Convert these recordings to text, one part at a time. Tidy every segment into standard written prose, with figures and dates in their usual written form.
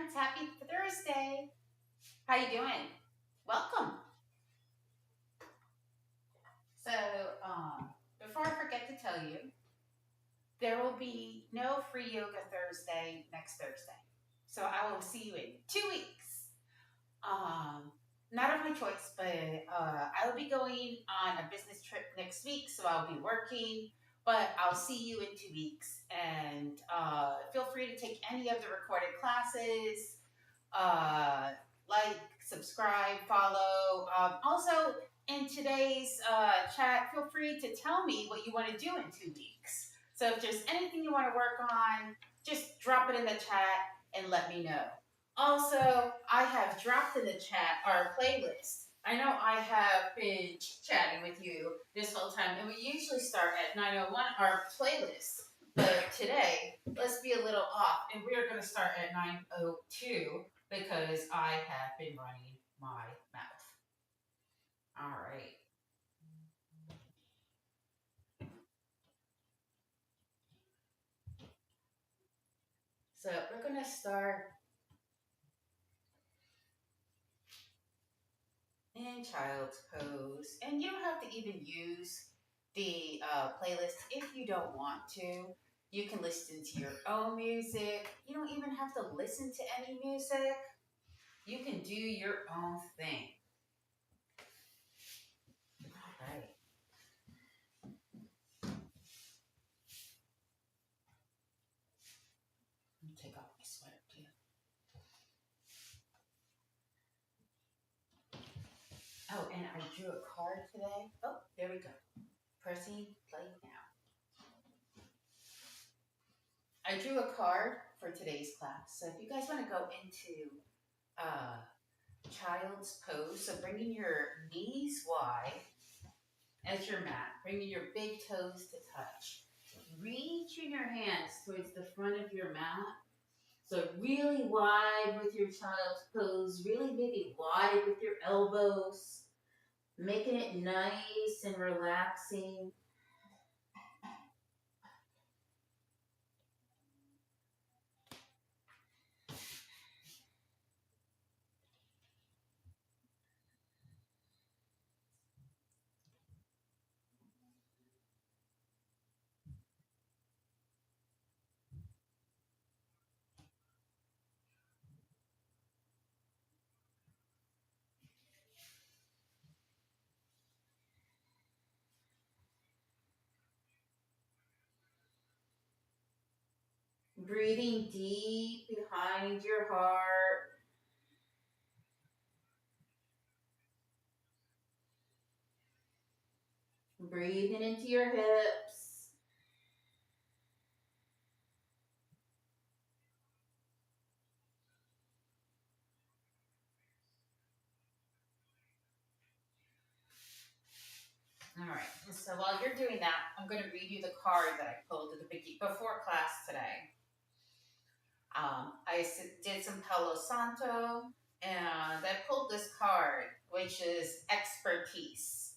friends. Happy Thursday. How you doing? Welcome. So, before I forget to tell you, there will be no free yoga Thursday next Thursday. So I will see you in 2 weeks. Um, Not of my choice, but I will be going on a business trip next week, so I'll be working. But I'll see you in 2 weeks, and feel free to take any of the recorded classes. Like, subscribe, follow. Also, in today's chat, feel free to tell me what you want to do in 2 weeks. So if there's anything you want to work on, just drop it in the chat and let me know. Also, I have dropped in the chat our playlist. I know I have been chatting with you this whole time, and we usually start at 9:01 our playlist. But today, let's be a little off, and we are going to start at 9:02 because I have been running my mouth. All right. So we're going to start in child's pose. And you don't have to even use the playlist if you don't want to. You can listen to your own music. You don't even have to listen to any music. You can do your own thing. All right. Let me take off my sweater too. Oh, and I drew a card today. Oh, there we go. Pressing play now. I drew a card for today's class. So if you guys want to go into child's pose, so bringing your knees wide as your mat, bringing your big toes to touch. Reaching your hands towards the front of your mat. So really wide with your child's pose, really maybe wide with your elbows, making it nice and relaxing. Breathing deep behind your heart. Breathing into your hips. All right. So while you're doing that, I'm going to read you the card that I pulled at the before class today. I did some Palo Santo, and I pulled this card, which is expertise.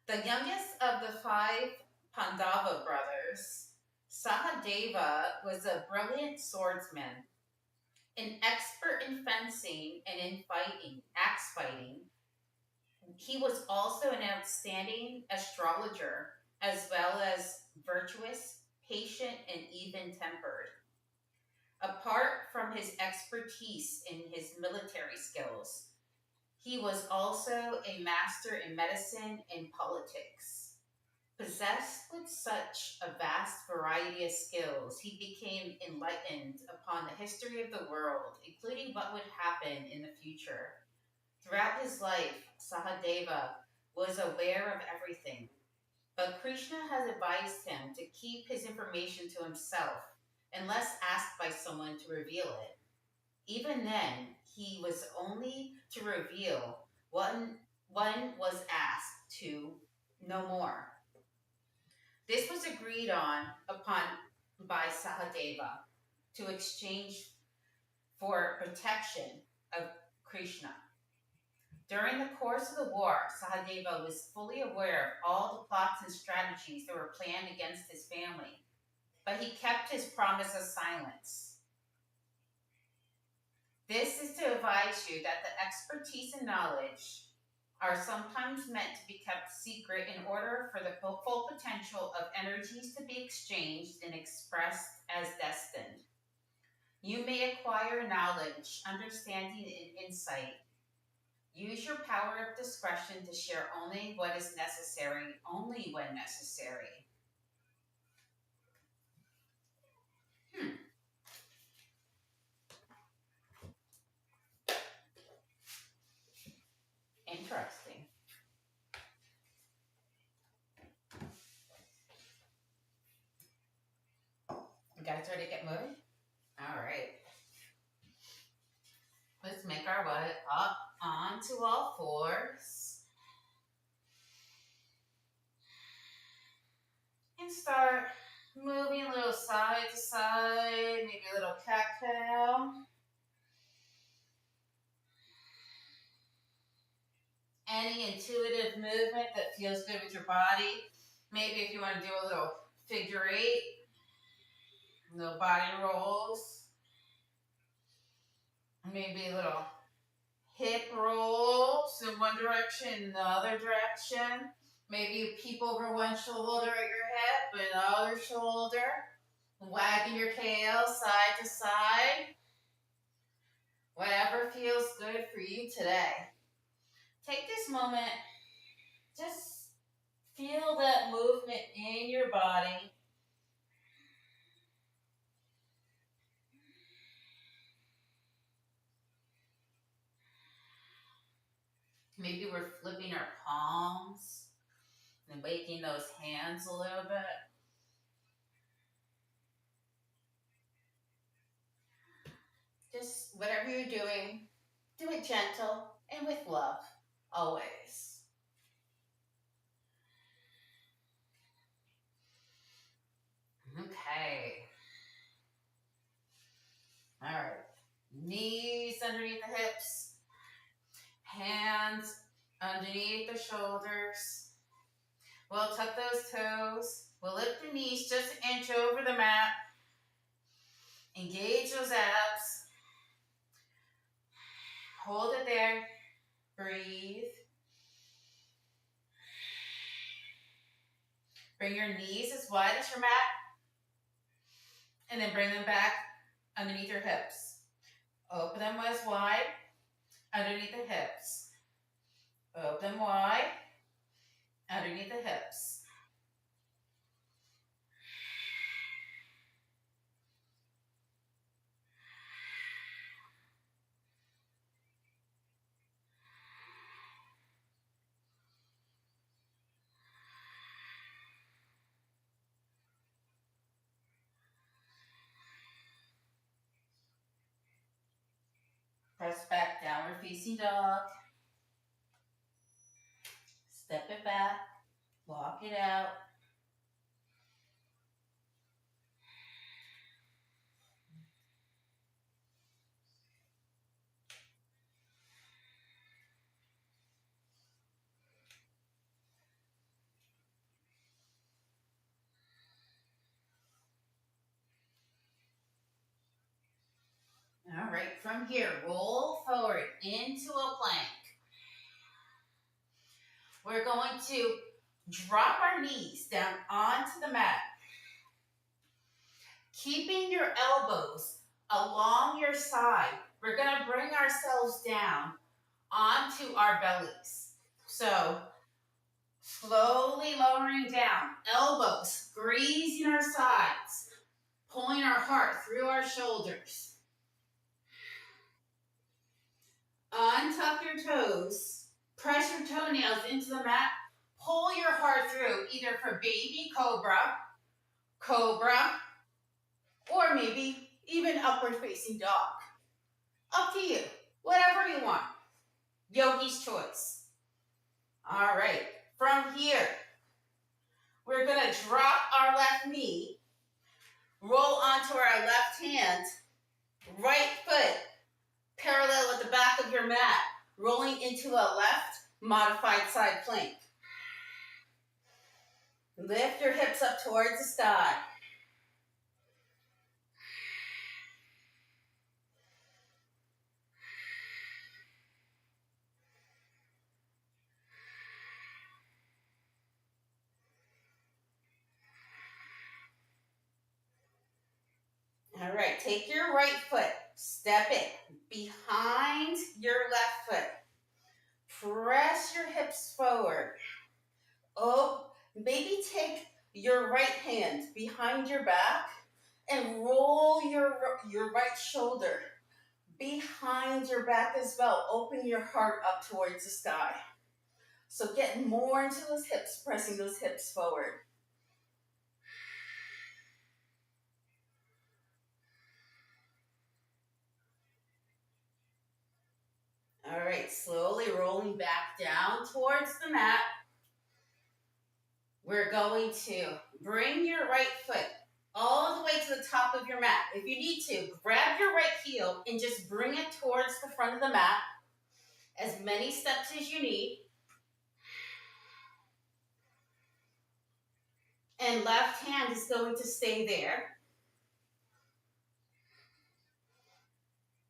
The youngest of the five Pandava brothers, Sahadeva was a brilliant swordsman, an expert in fencing and in fighting, axe fighting. He was also an outstanding astrologer, as well as virtuous, patient, and even tempered. Apart from his expertise in his military skills, he was also a master in medicine and politics. Possessed with such a vast variety of skills, he became enlightened upon the history of the world, including what would happen in the future. Throughout his life, Sahadeva was aware of everything, but Krishna has advised him to keep his information to himself unless asked by someone to reveal it. Even then, he was only to reveal one was asked to no more. This was agreed on upon by Sahadeva to exchange for protection of Krishna. During the course of the war, Sahadeva was fully aware of all the plots and strategies that were planned against his family. but he kept his promise of silence. This is to advise you that the expertise and knowledge are sometimes meant to be kept secret in order for the full potential of energies to be exchanged and expressed as destined. You may acquire knowledge, understanding, and insight. Use your power of discretion to share only what is necessary, only when necessary. Interesting. You guys ready to get moving? All right. Let's make our way up onto all fours. And start moving a little side to side, maybe a little cat-cow. Any intuitive movement that feels good with your body. Maybe if you want to do a little figure eight, little body rolls. Maybe a little hip rolls in one direction, the other direction. Maybe you peep over one shoulder at your hip and the other shoulder. Wagging your tail side to side. Whatever feels good for you today. Take this moment, just feel that movement in your body. Maybe we're flipping our palms and waking those hands a little bit. Just whatever you're doing, do it gentle and with love, always. Okay. All right. Knees underneath the hips. Hands underneath the shoulders. We'll tuck those toes. We'll lift the knees just an inch over the mat. Engage those abs. Hold it there. Breathe. Bring your knees as wide as your mat. And then bring them back underneath your hips. Open them as wide underneath the hips. Open them wide underneath the hips. Press back, downward facing dog. Step it back, walk it out. All right, from here, roll forward into a plank. We're going to drop our knees down onto the mat. Keeping your elbows along your side, we're going to bring ourselves down onto our bellies. So, slowly lowering down, elbows grazing our sides, pulling our heart through our shoulders. Untuck your toes, press your toenails into the mat, pull your heart through either for baby cobra, or maybe even upward facing dog. Up to you, whatever you want. Yogi's choice. All right, from here, we're gonna drop our left knee, roll onto our left hand, right foot parallel with the back of your mat, rolling into a left modified side plank. Lift your hips up towards the sky. All right, take your right foot, step it behind your left foot. Press your hips forward. Oh, maybe take your right hand behind your back and roll your right shoulder behind your back as well. Open your heart up towards the sky. So get more into those hips, pressing those hips forward. All right, slowly rolling back down towards the mat. We're going to bring your right foot all the way to the top of your mat. If you need to, grab your right heel and just bring it towards the front of the mat. As many steps as you need. And left hand is going to stay there.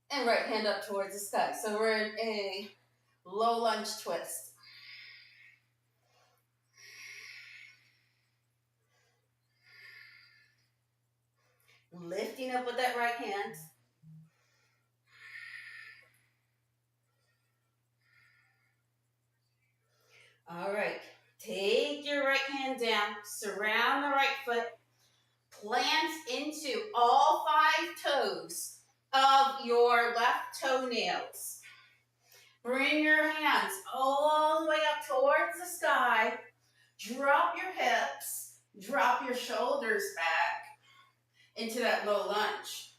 And right hand up towards the sky. So we're in a low lunge twist. Lifting up with that right hand. All right. Take your right hand down. Surround the right foot. Plant into all 5 toes of your left toenails. Bring your hands all the way up towards the sky. Drop your hips. Drop your shoulders back into that low lunge.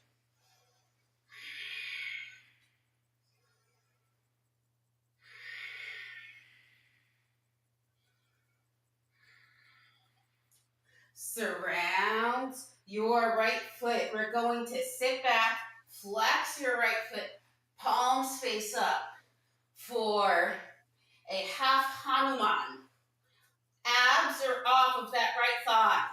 Surround your right foot. We're going to sit back, flex your right foot, palms face up for a half Hanuman. Abs are off of that right thigh.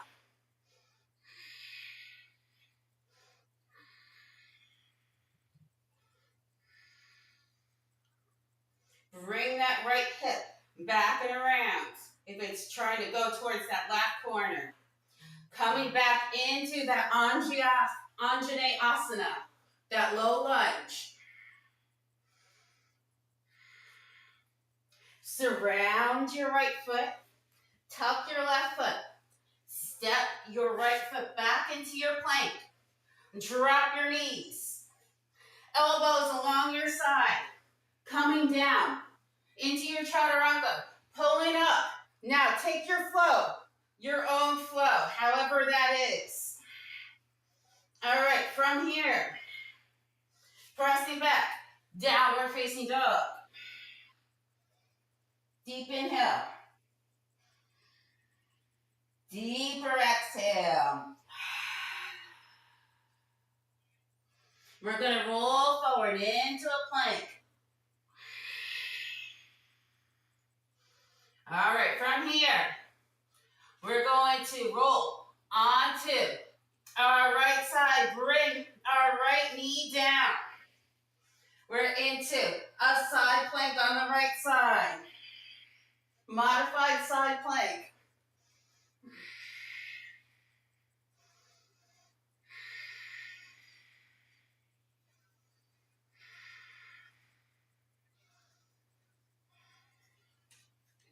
Bring that right hip back and around if it's trying to go towards that left corner. Coming back into that Anjane Asana, that low lunge. Surround your right foot, tuck your left foot, step your right foot back into your plank, drop your knees, elbows along your side, coming down into your chaturanga, pulling up. Now take your flow, your own flow, however that is. All right, from here, pressing back, downward facing dog. Deep inhale. Deeper exhale. We're going to roll forward into a plank. All right, from here, we're going to roll onto our right side. Bring our right knee down. We're into a side plank on the right side. Modified side plank.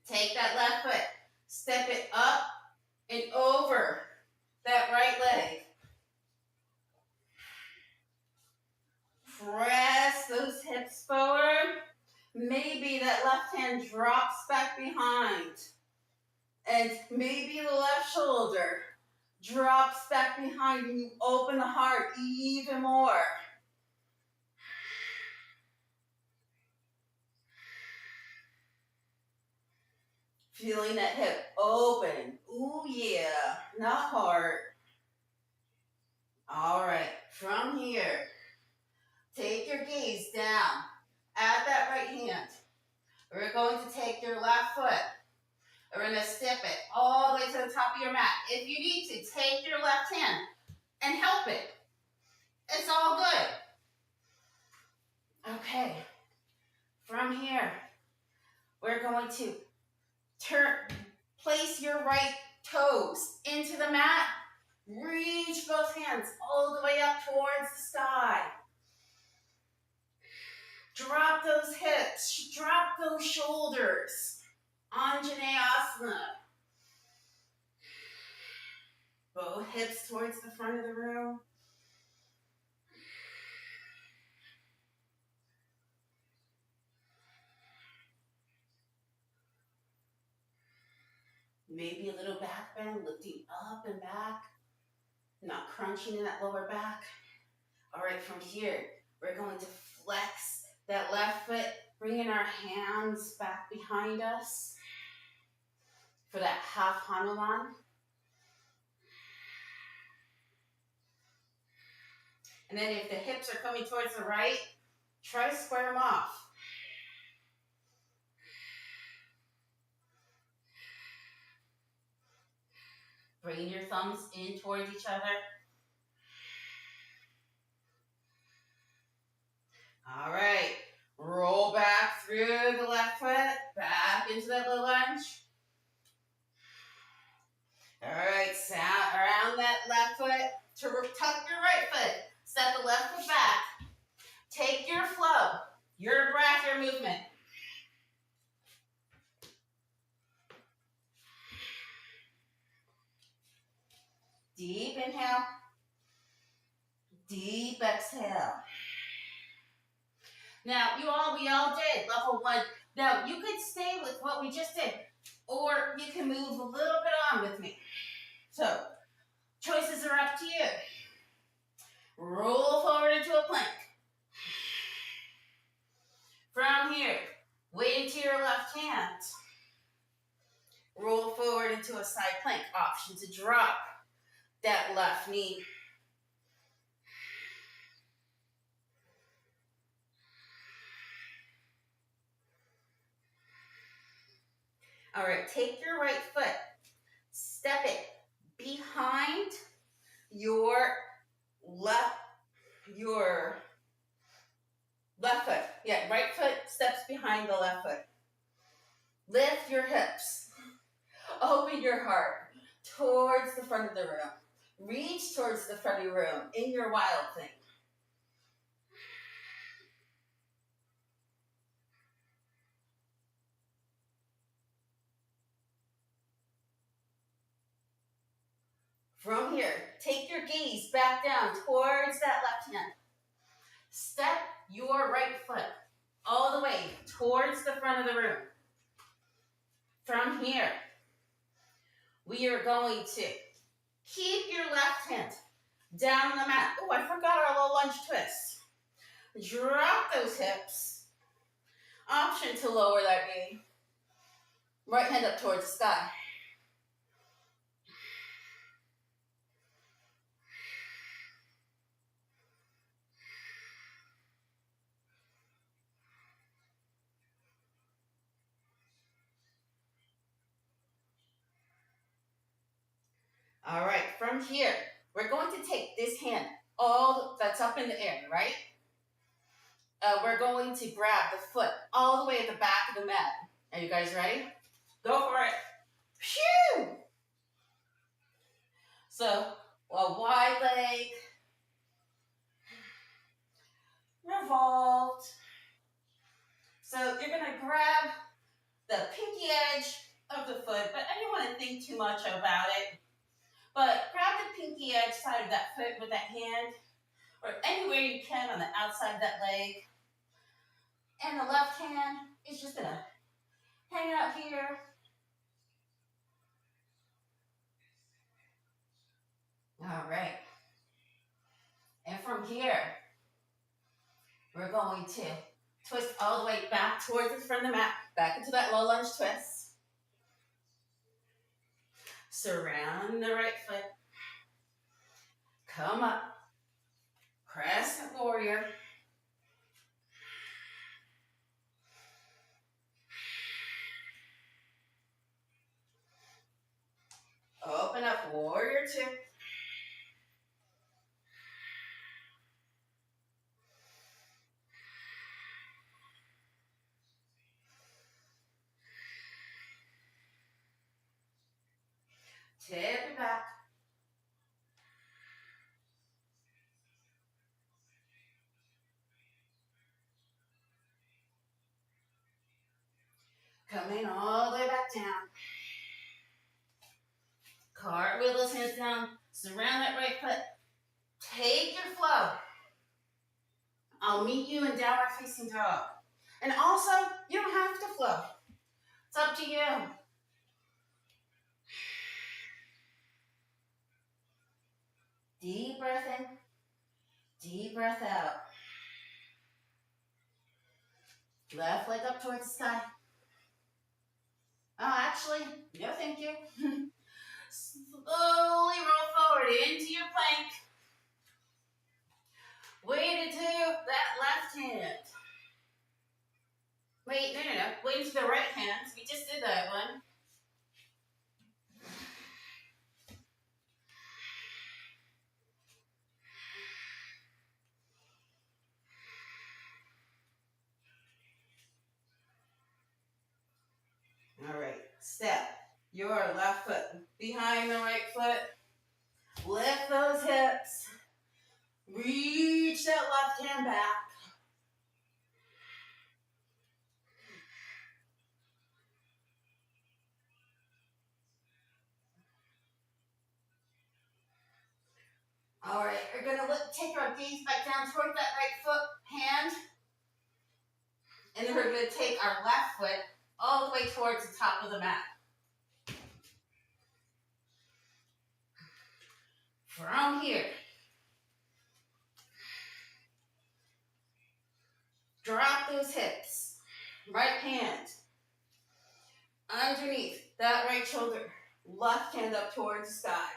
Take that left foot, step it up and over that right leg. Press those hips forward. Maybe that left hand drops back behind. And maybe the left shoulder drops back behind and you open the heart even more. Feeling that hip open. Ooh, yeah. Not hard. All right. From here, take your gaze down at that right hand. We're going to take your left foot. We're going to step it all the way to the top of your mat. If you need to, take your left hand and help it. It's all good. Okay. From here, we're going to place your right toes into the mat Reach both hands all the way up towards the sky. Drop those hips, drop those shoulders. Anjaneyasana. Both hips towards the front of the room. Maybe a little back bend, lifting up and back, not crunching in that lower back. All right, from here, we're going to flex that left foot, bringing our hands back behind us for that half Hanuman. And then if the hips are coming towards the right, try to square them off. Bring your thumbs in towards each other. All right, roll back through the left foot, back into that low lunge. All right, sound around that left foot to tuck your right foot. Step the left foot back. Take your flow, your breath, your movement. Deep inhale. Deep exhale. Now, we all did level 1. Now, you could stay with what we just did, or you can move a little bit on with me. So, choices are up to you. Roll forward into a plank. From here, weight to your left hand. Roll forward into a side plank. Option to drop that left knee. All right, take your right foot, step it behind your left foot. Yeah, right foot steps behind the left foot. Lift your hips. Open your heart towards the front of the room. Reach towards the front of your room in your wild thing. From here, take your gaze back down towards that left hand. Step your right foot all the way towards the front of the room. From here, we are going to keep your left hand down on the mat. Oh, I forgot our low lunge twist. Drop those hips. Option to lower that knee. Right hand up towards the sky. All right, from here, we're going to take this hand, all that's up in the air, right? We're going to grab the foot all the way at the back of the mat. Are you guys ready? Go for it. Phew! So, a wide leg, revolved. So you're gonna grab the pinky edge of the foot, but I don't want to think too much about it. But grab the pinky edge side of that foot with that hand, or anywhere you can on the outside of that leg. And the left hand is just gonna hang out here. All right. And from here, we're going to twist all the way back towards the front of the mat, back into that low lunge twist. Surround the right foot. Come up. Crescent warrior. Open up, warrior 2. Tip it back. Coming all the way back down. Cartwheel those hands down. Surround that right foot. Take your flow. I'll meet you in downward facing dog. And also, you don't have to flow. It's up to you. Deep breath in. Deep breath out. Left leg up towards the sky. Oh, actually, no thank you. Slowly roll forward into your plank. Way to do that left hand. Wait, no. Wait into the right hand. We just did that one. All right, step your left foot behind the right foot. Lift those hips. Reach that left hand back. All right, we're going to take our gaze back down toward that right foot, hand. And then we're going to take our left foot all the way towards the top of the mat. From here, drop those hips. Right hand underneath that right shoulder. Left hand up towards the sky.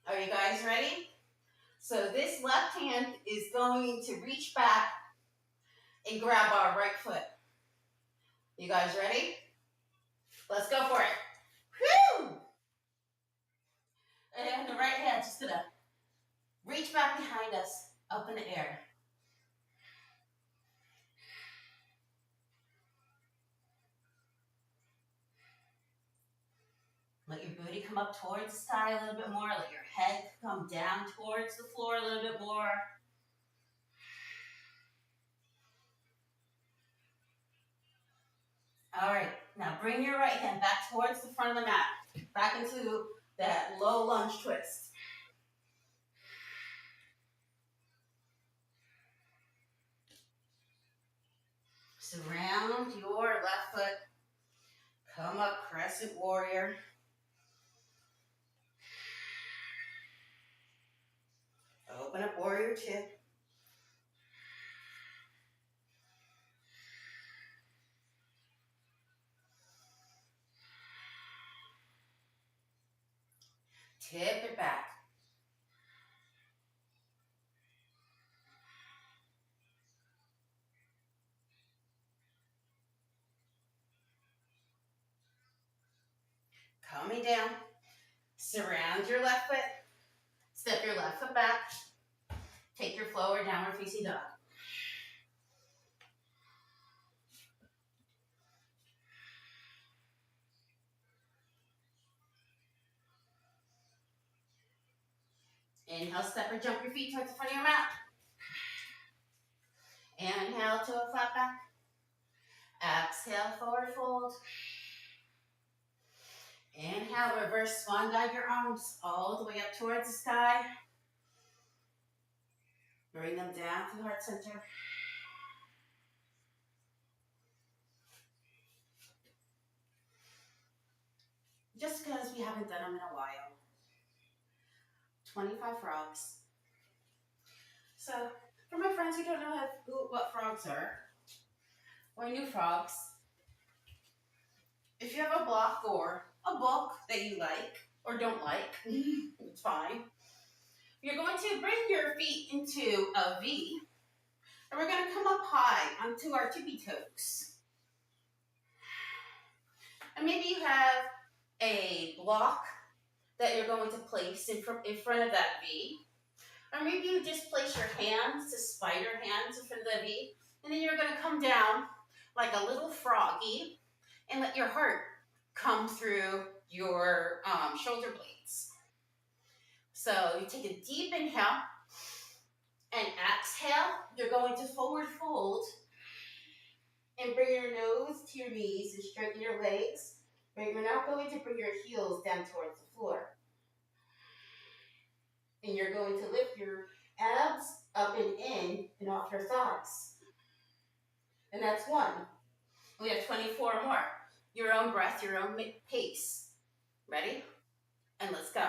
Are you guys ready? So this left hand is going to reach back and grab our right foot. You guys ready? Let's go for it. Whew! And the right hand just gonna reach back behind us, up in the air. Let your booty come up towards the sky a little bit more. Let your head come down towards the floor a little bit more. All right, now bring your right hand back towards the front of the mat. Back into that low lunge twist. Surround your left foot. Come up, crescent warrior. Open up warrior two. Tip it back. Coming down. Surround your left foot. Step your left foot back. Take your flow or downward facing dog. Inhale, step or jump your feet towards the front of your mat. Inhale to a flat back. Exhale, forward fold. Inhale, reverse swan dive your arms all the way up towards the sky. Bring them down to the heart center. Just because we haven't done them in a while. 25 frogs. So, for my friends who don't know what frogs are, or new frogs, if you have a block or a book that you like or don't like, it's fine. You're going to bring your feet into a V, and we're going to come up high onto our tippy toes. And maybe you have a block that you're going to place in front of that V. Or maybe you just place your hands, the spider hands in front of the V, and then you're going to come down like a little froggy and let your heart come through your shoulder blades. So you take a deep inhale and exhale. You're going to forward fold and bring your nose to your knees and straighten your legs. But you're not going to bring your heels down towards the floor. And you're going to lift your abs up and in and off your thighs. And that's one. We have 24 more. Your own breath, your own pace. Ready? And let's go.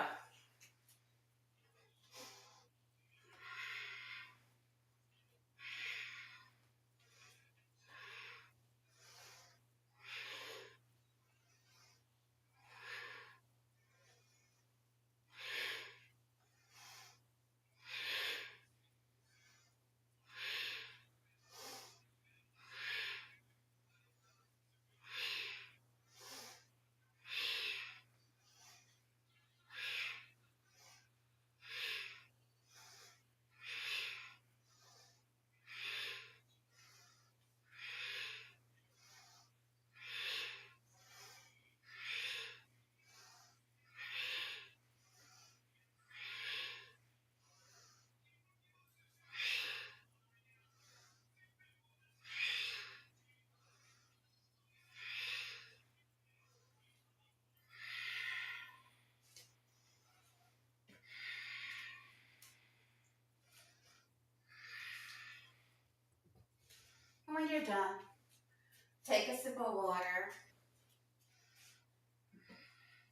When you're done, take a sip of water.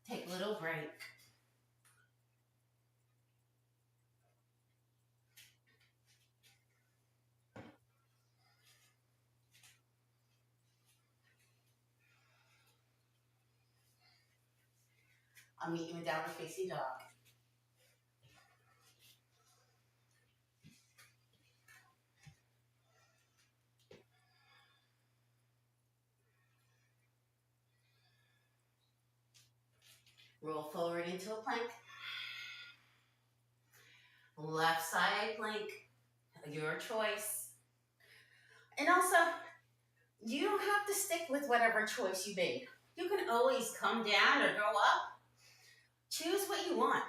Take a little break. I'll meet you in downward facing dog. Roll forward into a plank. Left side plank, your choice. And also, you don't have to stick with whatever choice you make. You can always come down or go up. Choose what you want.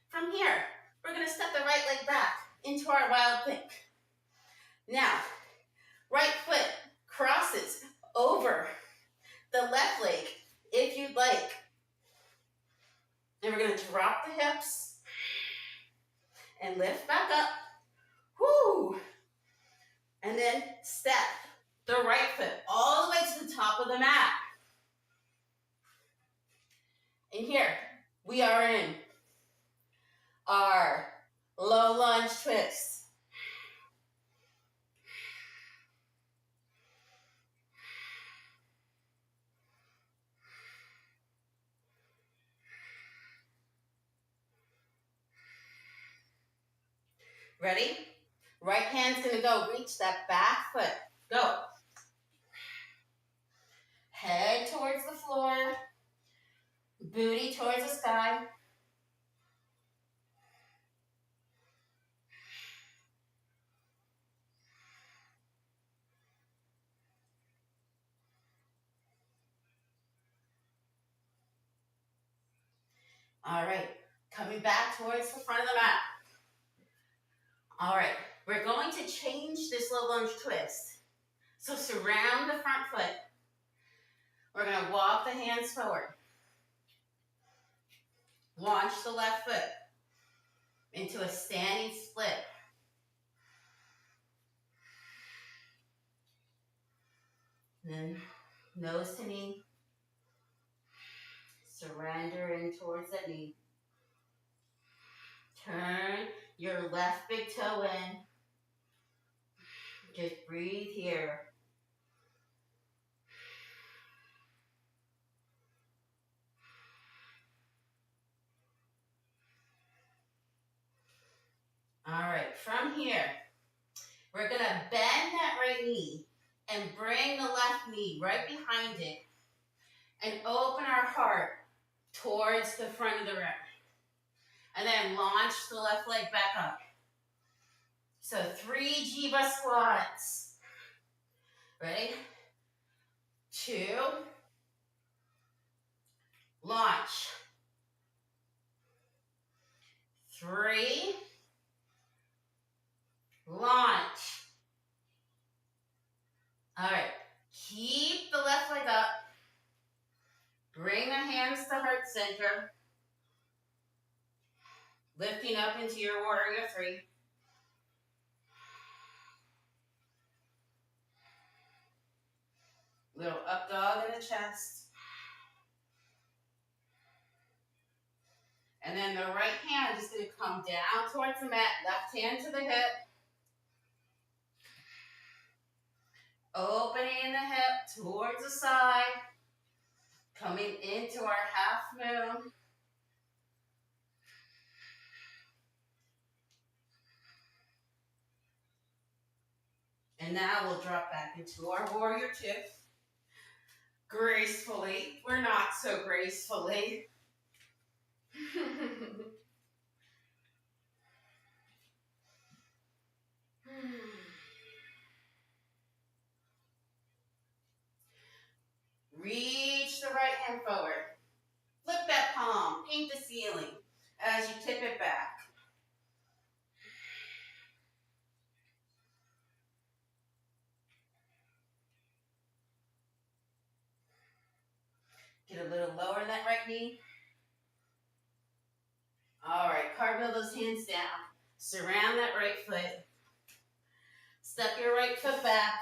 From here, we're going to step the right leg back into our wild plank. Now, right foot crosses over the left leg if you'd like. And we're going to drop the hips and lift back up. Whoo! And then step the right foot all the way to the top of the mat. And here, we are in our low lunge twist. Ready? Right hand's gonna go reach that back foot. Go. Head towards the floor. Booty towards the sky. All right, coming back towards the front of the mat. All right, we're going to change this low lunge twist. So surround the front foot. We're gonna walk the hands forward. Launch the left foot into a standing split. Then nose to knee. Surrender in towards that knee. Turn your left big toe in. Just breathe here. All right, from here, we're gonna bend that right knee and bring the left knee right behind it and open our heart towards the front of the room. And then launch the left leg back up. So 3 Jiva squats. Ready? 2, launch. 3, launch. All right, keep the left leg up. Bring the hands to heart center. Lifting up into your warrior 3. Little up dog in the chest. And then the right hand is going to come down towards the mat. Left hand to the hip. Opening the hip towards the side. Coming into our half moon. And now we'll drop back into our warrior 2. Gracefully. We're not so gracefully. Reach the right hand forward. Flip that palm. Paint the ceiling as you tip it back. Get a little lower in that right knee. All right, cartwheel those hands down. Surround that right foot. Step your right foot back.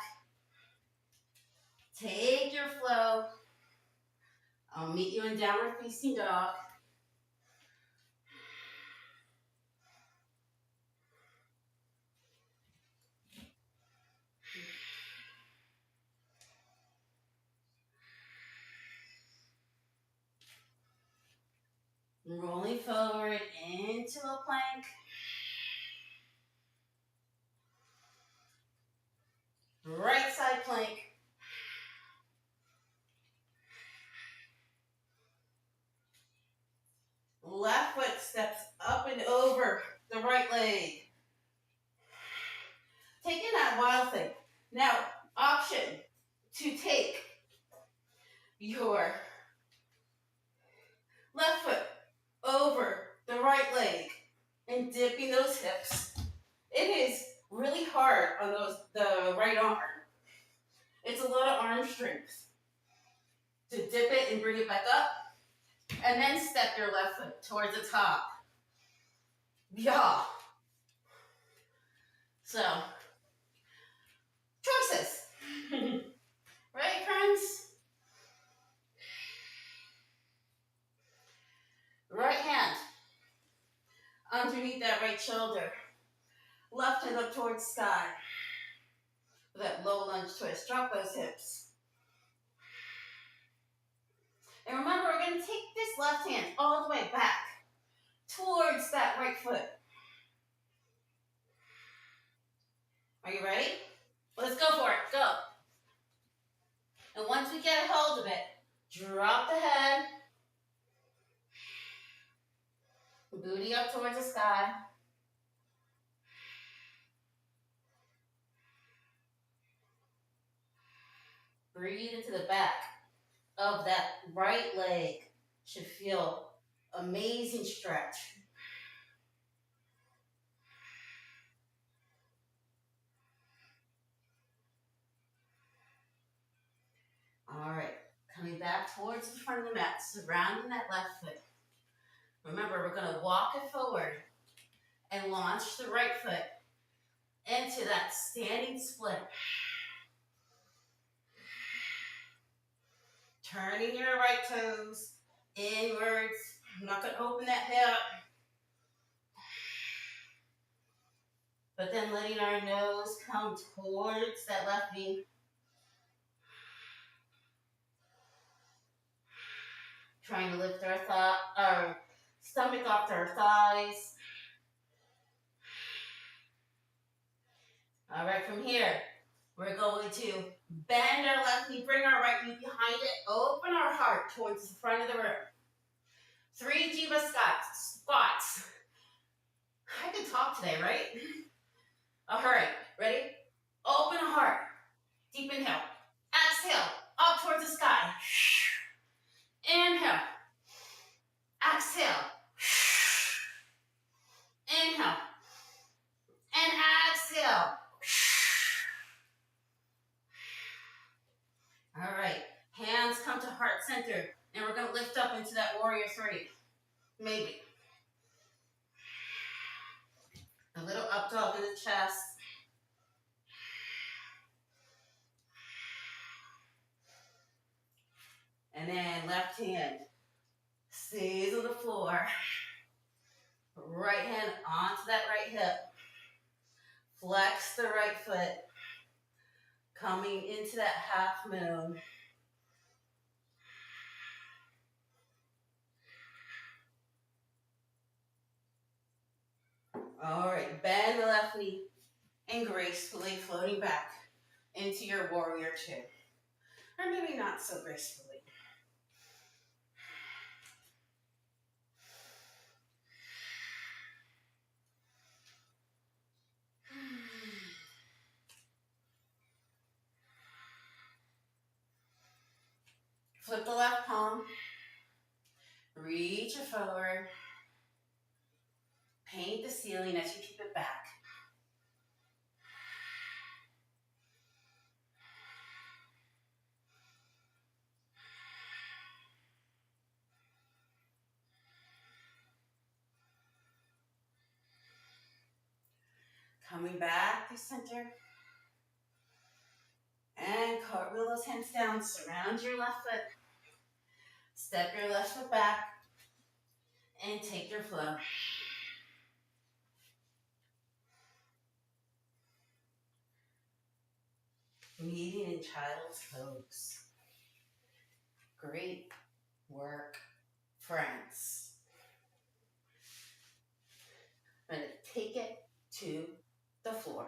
Take your flow. I'll meet you in downward facing dog. Rolling forward into a plank. Right side plank. Left foot steps up and over the right leg. Taking that wild thing. Now, option to take your left foot over the right leg and dipping those hips. It is really hard on the right arm. It's a lot of arm strength to dip it and bring it back up, and then step your left foot towards the top. Yeah. So, choices. Right, friends? Right hand underneath that right shoulder. Left hand up towards sky. With that low lunge twist. Drop those hips. And remember, we're going to take this left hand all the way back towards that right foot. Are you ready? Let's go for it. Go. And once we get a hold of it, drop the head. Booty up towards the sky. Breathe into the back of that right leg. Should feel amazing stretch. All right, coming back towards the front of the mat, surrounding that left foot. Remember, we're going to walk it forward and launch the right foot into that standing split. Turning your right toes inwards. I'm not going to open that hip. But then letting our nose come towards that left knee. Trying to lift our stomach off our thighs. All right, from here, we're going to bend our left knee, bring our right knee behind it, open our heart towards the front of the room. 3 Jiva squats. I can talk today, right? All right, ready? Open a heart. Deep inhale. Exhale, up towards the sky. Inhale. Maybe. A little up dog in the chest. And then left hand stays on the floor. Right hand onto that right hip. Flex the right foot. Coming into that half moon. All right, bend the left knee and gracefully floating back into your warrior two. Or maybe not so gracefully. Flip the left palm. Reach it forward. Paint the ceiling as you keep it back. Coming back to center. And cartwheel those hands down. Surround your left foot. Step your left foot back. And take your flow. Meeting in child's pose. Great work, friends. I'm going to take it to the floor.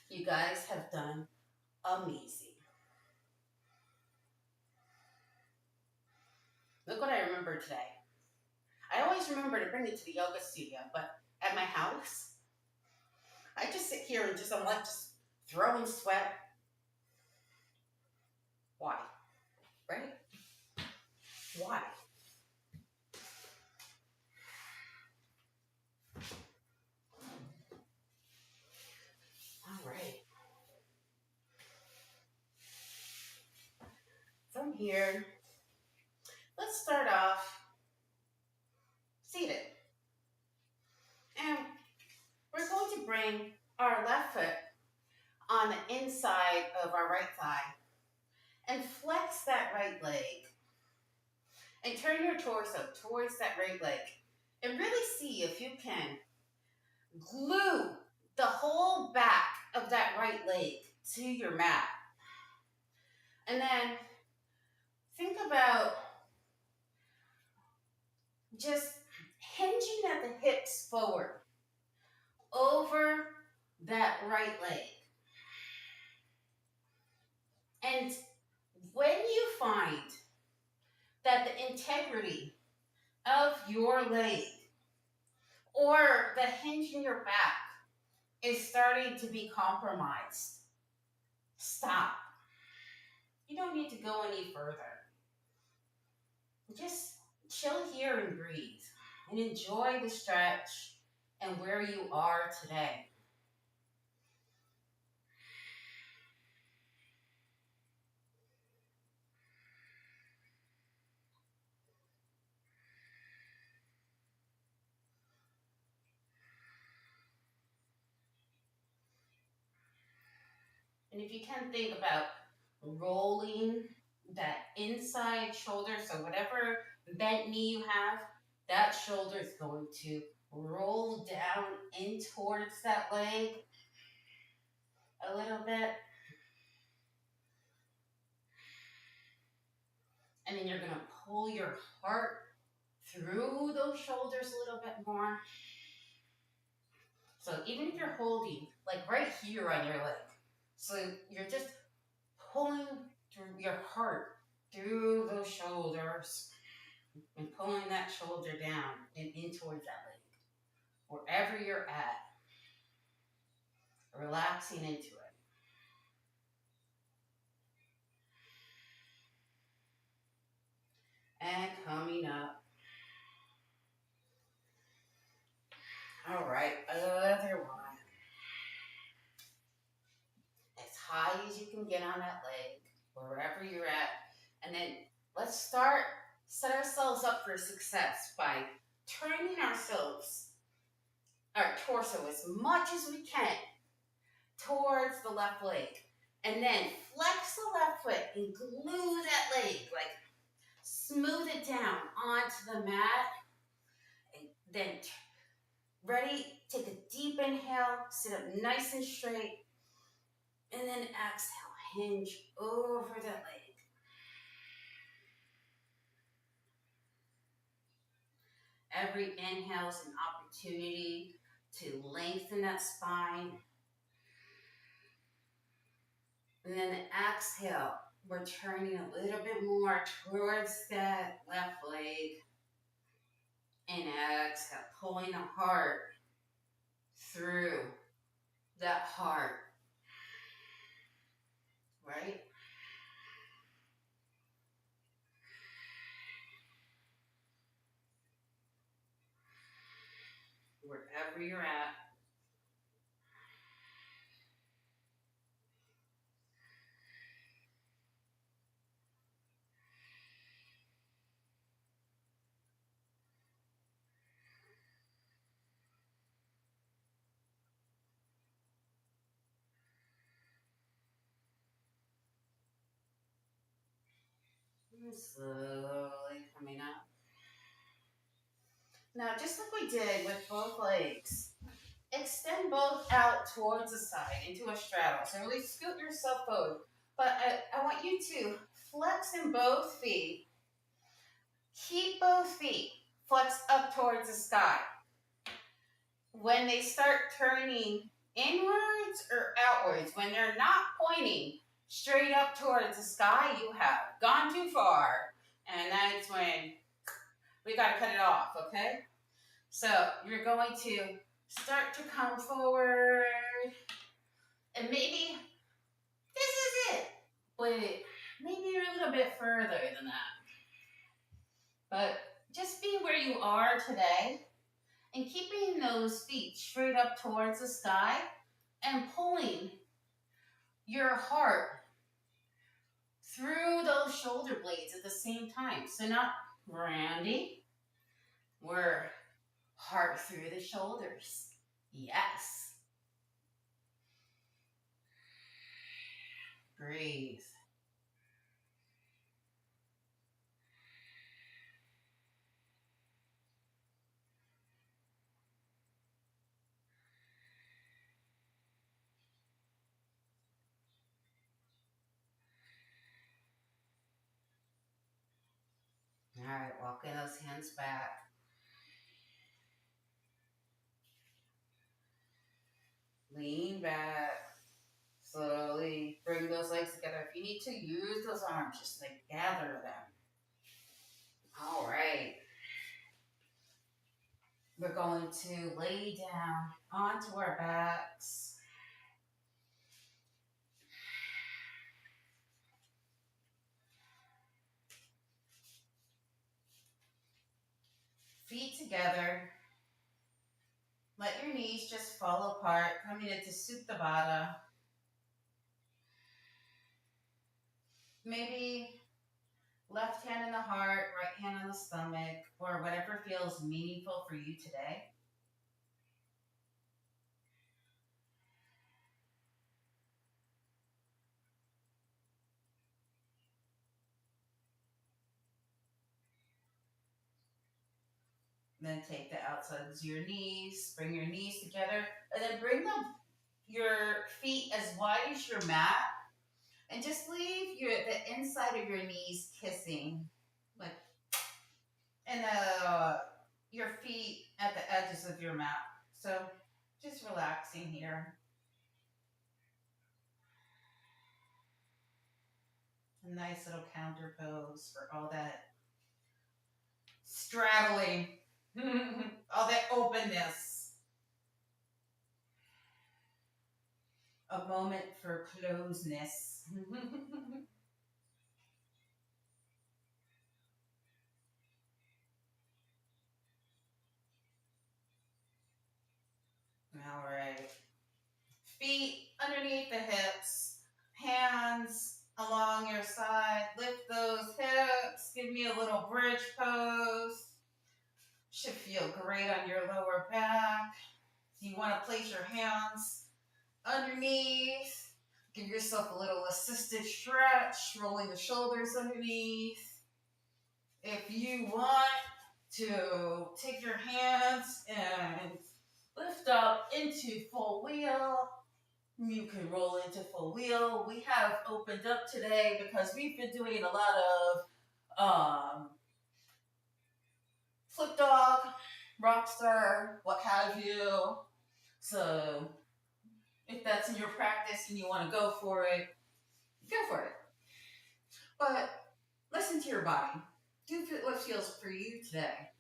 You guys have done amazing. Look what I remember today. I always remember to bring it to the yoga studio, but at my house, I just sit here and I'm like just throwing sweat. Why? Right? Why? All right. From here, let's start off seated. And we're going to bring our left foot on the inside of our right thigh and flex that right leg. And turn your torso towards that right leg. And really see if you can glue the whole back of that right leg to your mat. And then think about just hinging at the hips forward over that right leg. And when you find that the integrity of your leg or the hinge in your back is starting to be compromised, stop. You don't need to go any further. Just chill here and breathe and enjoy the stretch and where you are today. And if you can think about rolling that inside shoulder, so whatever bent knee you have, that shoulder is going to roll down in towards that leg a little bit. And then you're going to pull your heart through those shoulders a little bit more. So even if you're holding, like right here on your leg, so you're just pulling through your heart through those shoulders and pulling that shoulder down and in towards that leg. Wherever you're at, relaxing into it. And coming up. All right, other one. As high as you can get on that leg, wherever you're at. And then let's start set ourselves up for success by turning our torso as much as we can towards the left leg. And then flex the left foot and glue that leg, like smooth it down onto the mat. And then ready, take a deep inhale, sit up nice and straight, and then exhale, hinge over the leg. Every inhale is an opportunity to lengthen that spine. And then the exhale, we're turning a little bit more towards that left leg. And exhale, pulling the heart through that heart. Right? Wherever you're at. And slowly coming up. Now, just like we did with both legs, extend both out towards the side into a straddle. So really scoot yourself forward. But I want you to flex in both feet. Keep both feet flexed up towards the sky. When they start turning inwards or outwards, when they're not pointing straight up towards the sky, you have gone too far. And that's when we got to cut it off, okay? So you're going to start to come forward. And maybe this is it. But maybe you're a little bit further than that. But just be where you are today and keeping those feet straight up towards the sky and pulling your heart through those shoulder blades at the same time. So not roundy, we're heart through the shoulders. Yes. Breathe. All right, walking those hands back. Lean back. Slowly bring those legs together. If you need to use those arms, just like gather them. All right. We're going to lay down onto our backs. Feet together. Let your knees just fall apart, coming into Supta Baddha. Maybe left hand in the heart, right hand on the stomach, or whatever feels meaningful for you today. Then take the outsides of your knees, bring your knees together, and then bring your feet as wide as your mat, and just leave the inside of your knees kissing, like, and your feet at the edges of your mat. So just relaxing here. A nice little counter pose for all that straddling, all that openness. A moment for closeness. All right. Feet underneath the hips, hands along your side. Lift those hips, give give me a little bridge pose. Should feel great on your lower back. You want to place your hands underneath. Give yourself a little assisted stretch, rolling the shoulders underneath. If you want to take your hands and lift up into full wheel, you can roll into full wheel. We have opened up today because we've been doing a lot of flip dog, rock star, what have you. So if that's in your practice and you want to go for it, go for it. But listen to your body. Do what feels for you today.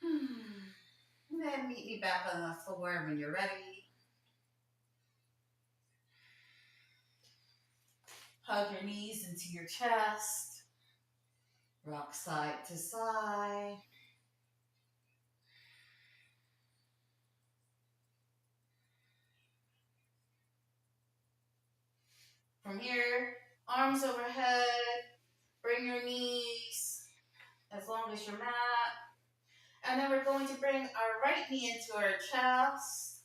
And then meet me back on the floor when you're ready. Hug your knees into your chest. Rock side to side. From here, arms overhead. Bring your knees as long as your mat. And then we're going to bring our right knee into our chest.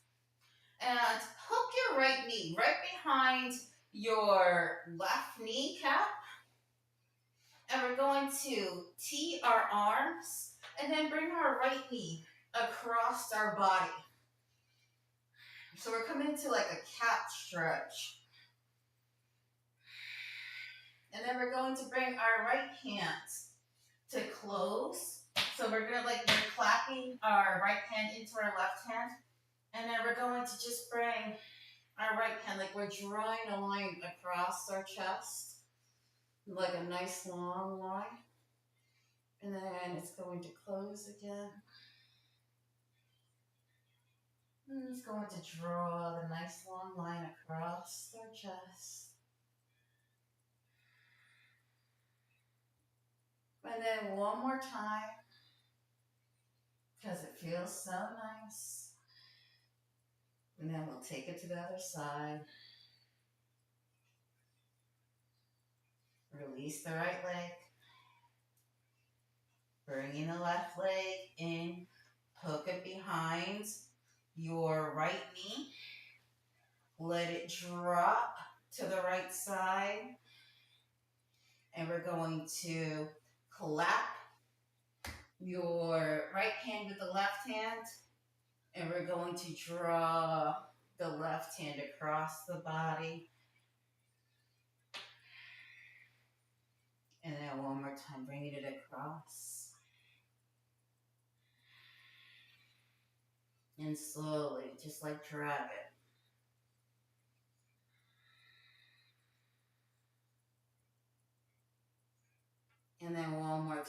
And hook your right knee right behind your left kneecap. And we're going to tee our arms and then bring our right knee across our body. So we're coming into like a cat stretch. And then we're going to bring our right hand to close. So we're going to we're clapping our right hand into our left hand. And then we're going to just bring our right hand, like we're drawing a line across our chest. Like a nice long line. And then it's going to close again. And it's going to draw the nice long line across our chest. And then one more time, because it feels so nice. And then we'll take it to the other side. Release the right leg. Bringing the left leg in. Hook it behind your right knee. Let it drop to the right side. And we're going to clap your right hand with the left hand. And we're going to draw the left hand across the body. And then one more time, bringing it across. And slowly, just like drag it. And then one more time.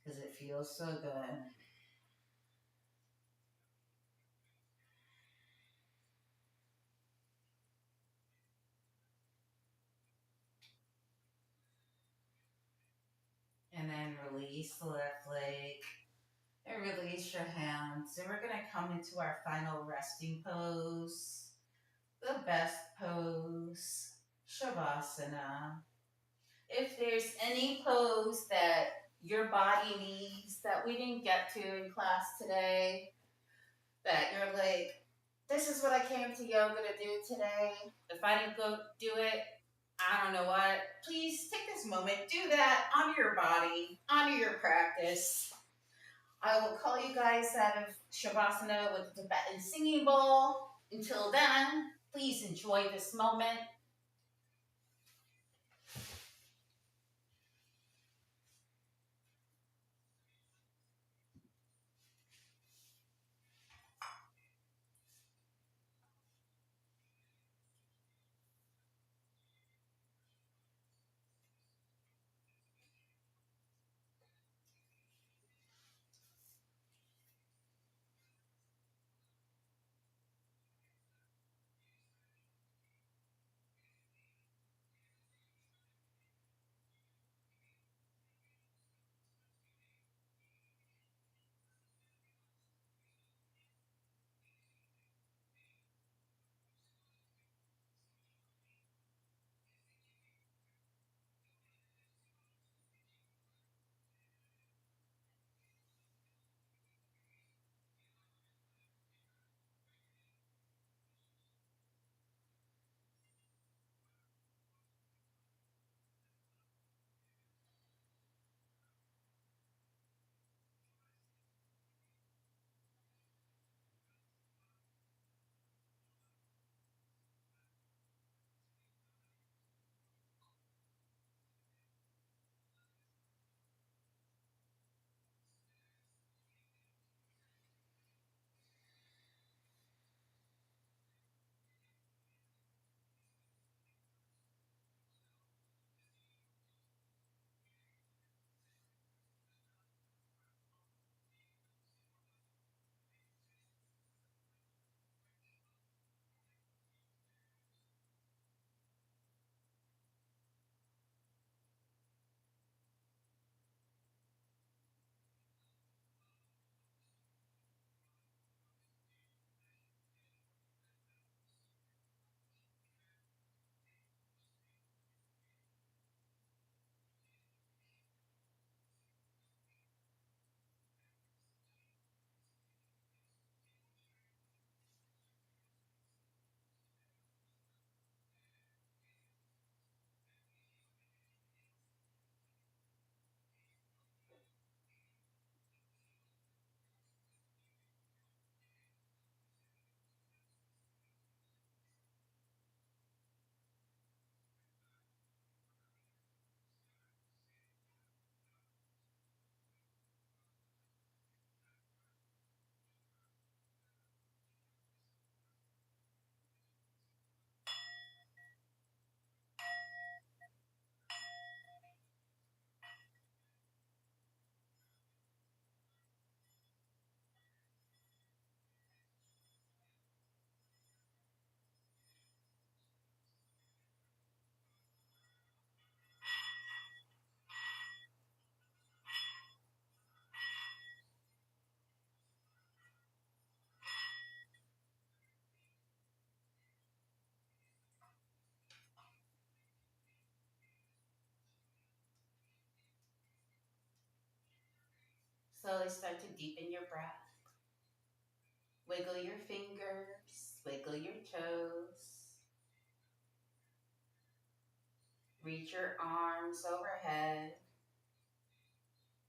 Because it feels so good. And then release the left leg. And release your hands. And we're going to come into our final resting pose. The best pose. Shavasana. If there's any pose that your body needs that we didn't get to in class today, that you're like, this is what I came to yoga to do today. If I didn't go do it, I don't know what. Please take this moment, do that, honor your body, honor your practice. I will call you guys out of Shavasana with the Tibetan singing bowl. Until then, please enjoy this moment. Slowly start to deepen your breath. Wiggle your fingers, wiggle your toes. Reach your arms overhead.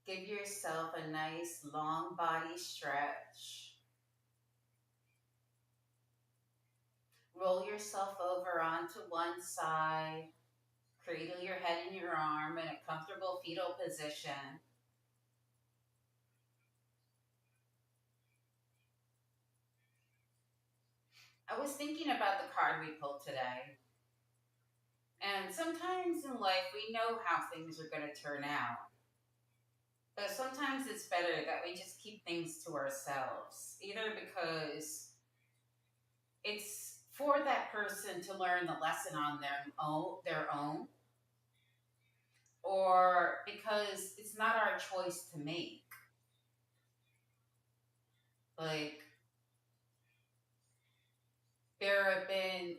Give yourself a nice long body stretch. Roll yourself over onto one side. Cradle your head in your arm in a comfortable fetal position. I was thinking about the card we pulled today. And sometimes in life, we know how things are going to turn out. But sometimes it's better that we just keep things to ourselves, either because it's for that person to learn the lesson on their own, or because it's not our choice to make. Like, there have been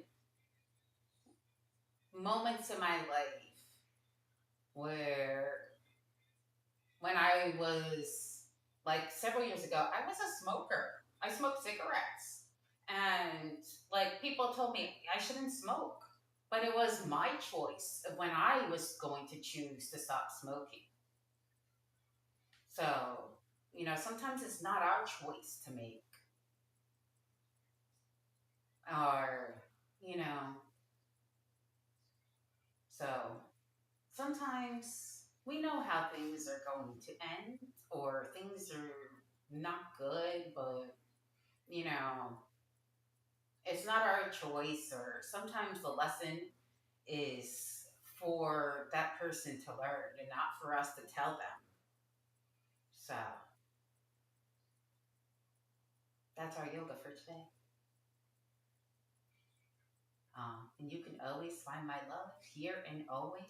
moments in my life where, when I was like several years ago, I was a smoker. I smoked cigarettes. And like, people told me I shouldn't smoke. But it was my choice of when I was going to choose to stop smoking. So, sometimes it's not our choice to make. Or, you know, so sometimes we know how things are going to end or things are not good, but, you know, it's not our choice, or sometimes the lesson is for that person to learn and not for us to tell them. So that's our yoga for today. And you can always find my love here and always.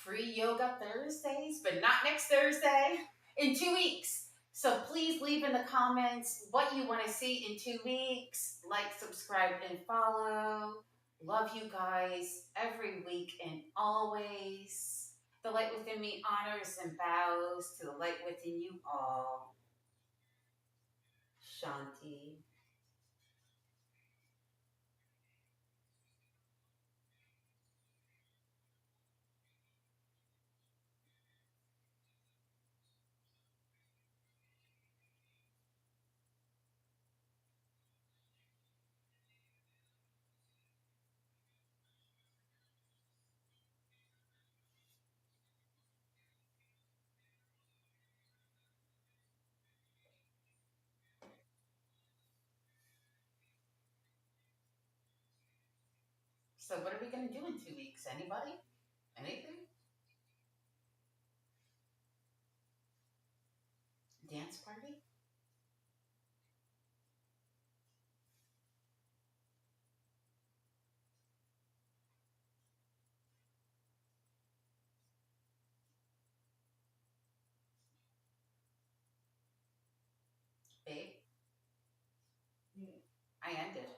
Free yoga Thursdays, but not next Thursday, in 2 weeks. So please leave in the comments what you want to see in 2 weeks. Like, subscribe, and follow. Love you guys every week and always. The light within me honors and bows to the light within you all. Shanti. So what are we going to do in 2 weeks? Anybody? Anything? Dance party? Babe? I ended.